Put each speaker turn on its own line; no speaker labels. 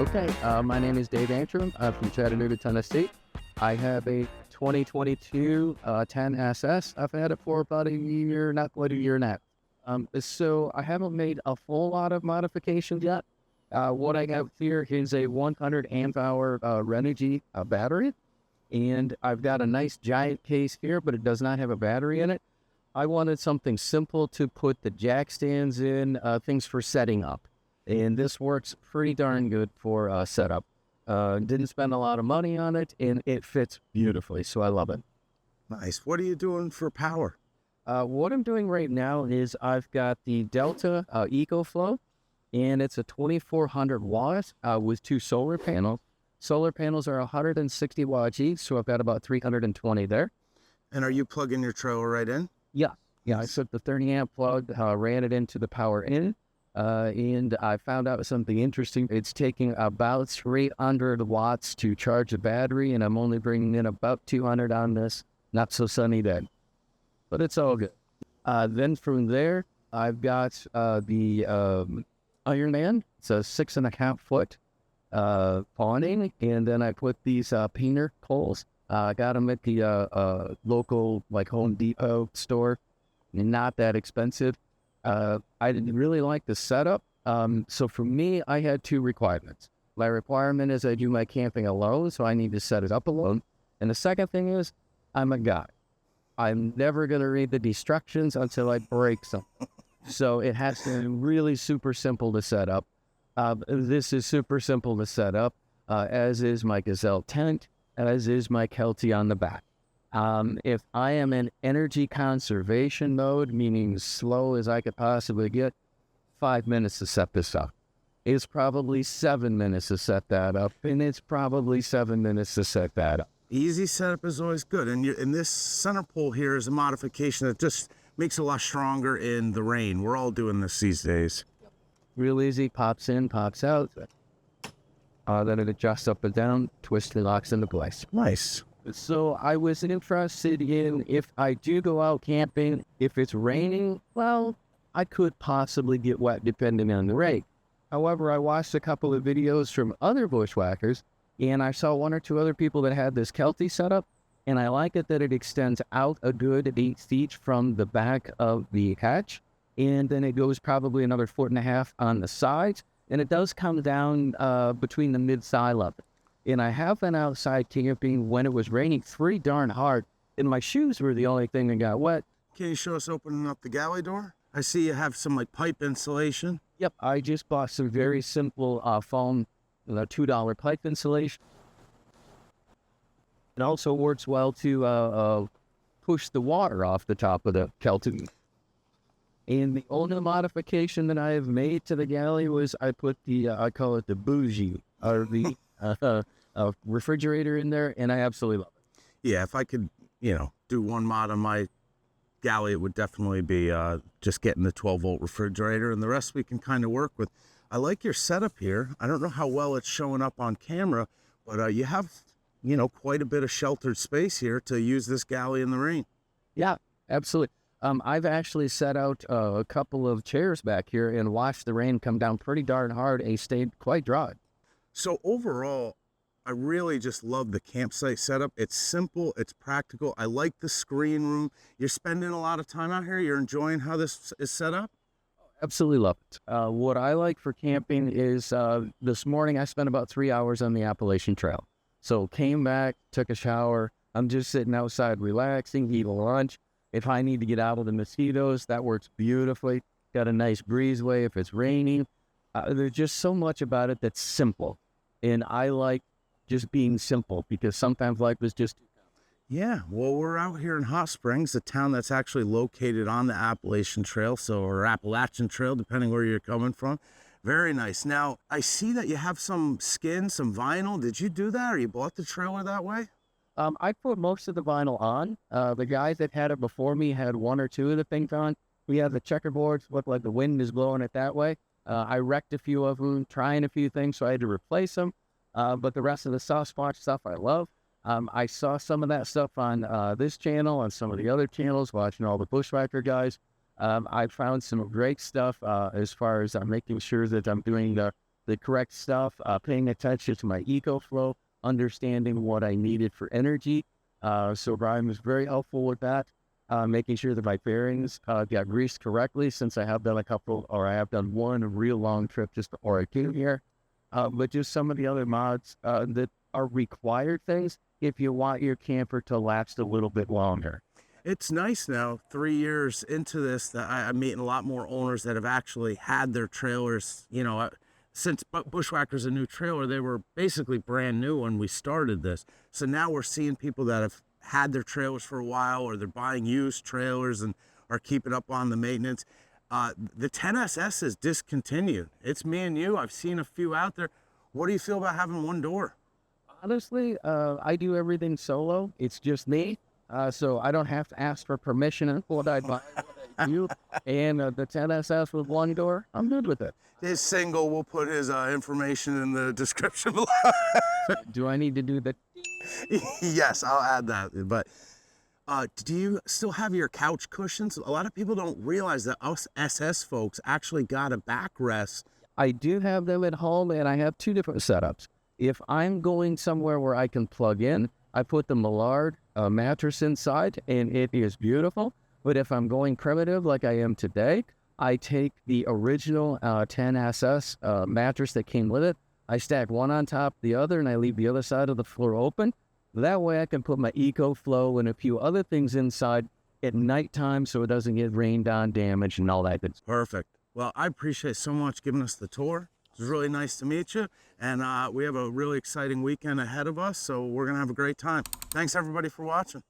Okay, my name is Dave Antrim. I'm from Chattanooga, Tennessee. I have a 2022 10SS. I've had it for about a year, not quite a year and a half. So I haven't made a full lot of modifications yet. What I have here is a 100 amp hour Renogy battery, and I've got a nice giant case here, but it does not have a battery in it. I wanted something simple to put the jack stands in, things for setting up. And this works pretty darn good for setup. Didn't spend a lot of money on it, and it fits beautifully, so I love it.
Nice. What are you doing for power?
What I'm doing right now is I've got the Delta EcoFlow, and it's a 2400 watts with 2 solar panels. Solar panels are 160 watts each, so I've got about 320 there.
And are you plugging your trailer right in?
Yeah. I took the 30 amp plug, ran it into the power in. And I found out something interesting. It's taking about 300 watts to charge the battery, and I'm only bringing in about 200 on this not so sunny day, but it's all good. Then from there, I've got the Iron Man. It's a 6.5 foot awning, and then I put these painter poles. I got them at the local Home Depot store. Not that expensive. I didn't really like the setup. So for me, I had 2 requirements. My requirement is I do my camping alone, so I need to set it up alone. And the second thing is, I'm a guy. I'm never going to read the instructions until I break something. So it has to be really super simple to set up. This is super simple to set up, as is my Gazelle tent, as is my Kelty on the back. If I am in energy conservation mode, meaning slow as I could possibly get, 5 minutes to set this up. It's probably 7 minutes to set that up, and it's probably 7 minutes to set that up.
Easy setup is always good. And this center pole here is a modification that just makes it a lot stronger in the rain. We're all doing this these days.
Real easy, pops in, pops out. Then it adjusts up and down, twists and locks into place.
Nice.
So I was interested in, if I do go out camping, if it's raining, well, I could possibly get wet depending on the rain. However, I watched a couple of videos from other bushwhackers, and I saw 1 or 2 other people that had this Kelty setup, and I like it that it extends out a good 8 feet from the back of the hatch, and then it goes probably another 1.5 feet on the sides, and it does come down between the mid-thigh level. And I have been outside camping when it was raining pretty darn hard, and my shoes were the only thing that got wet.
Can you show us opening up the galley door? I see you have some pipe insulation.
Yep, I just bought some very simple foam, $2 pipe insulation. It also works well to push the water off the top of the Kelty. And the only modification that I have made to the galley was I put the, I call it the bougie, or the refrigerator in there, and I absolutely love it.
Yeah, if I could, do one mod on my galley, it would definitely be just getting the 12-volt refrigerator, and the rest we can kind of work with. I like your setup here. I don't know how well it's showing up on camera, but you have, quite a bit of sheltered space here to use this galley in the rain.
Yeah, absolutely. I've actually set out a couple of chairs back here and watched the rain come down pretty darn hard, and stayed quite dry.
So overall, I really just love the campsite setup. It's simple, it's practical. I like the screen room. You're spending a lot of time out here. You're enjoying how this is set up?
Absolutely love it. What I like for camping is this morning I spent about 3 hours on the Appalachian Trail. So came back, took a shower. I'm just sitting outside relaxing, eating lunch. If I need to get out of the mosquitoes, that works beautifully. Got a nice breezeway if it's raining. There's just so much about it that's simple. And I like just being simple, because sometimes life is just...
Yeah, well, we're out here in Hot Springs, a town that's actually located on the Appalachian Trail, or Appalachian Trail, depending where you're coming from. Very nice. Now, I see that you have some skin, some vinyl. Did you do that, or you bought the trailer that way?
I put most of the vinyl on. The guys that had it before me had 1 or 2 of the things on. We have the checkerboards, look like the wind is blowing it that way. I wrecked a few of them, trying a few things, so I had to replace them. But the rest of the soft spot stuff I love. I saw some of that stuff on this channel and some of the other channels, watching all the Bushwhacker guys. I found some great stuff as far as making sure that I'm doing the the correct stuff, paying attention to my EcoFlow, understanding what I needed for energy. So Brian was very helpful with that, making sure that my bearings got greased correctly, since I have done I have done one real long trip just before I came here. But just some of the other mods that are required things if you want your camper to last a little bit longer.
It's nice now, 3 years into this, that I'm meeting a lot more owners that have actually had their trailers, you know, since Bushwhacker's a new trailer, they were basically brand new when we started this. So now we're seeing people that have had their trailers for a while, or they're buying used trailers and are keeping up on the maintenance. The 10SS is discontinued. It's me and you. I've seen a few out there. What do you feel about having one door?
Honestly, I do everything solo. It's just me. So I don't have to ask for permission on what I buy, what I do. And the 10SS with one door, I'm good with it.
His single, we'll put his information in the description below.
Do I need to do the...
Yes, I'll add that. But do you still have your couch cushions? A lot of people don't realize that us SS folks actually got a backrest.
I do have them at home, and I have two different setups. If I'm going somewhere where I can plug in, I put the Millard mattress inside, and it is beautiful. But if I'm going primitive like I am today, I take the original 10SS mattress that came with it. I stack one on top of the other, and I leave the other side of the floor open. That way I can put my EcoFlow and a few other things inside at nighttime so it doesn't get rained on, damaged, and all that good stuff.
Perfect. Well, I appreciate so much giving us the tour. It was really nice to meet you. And we have a really exciting weekend ahead of us, so we're going to have a great time. Thanks, everybody, for watching.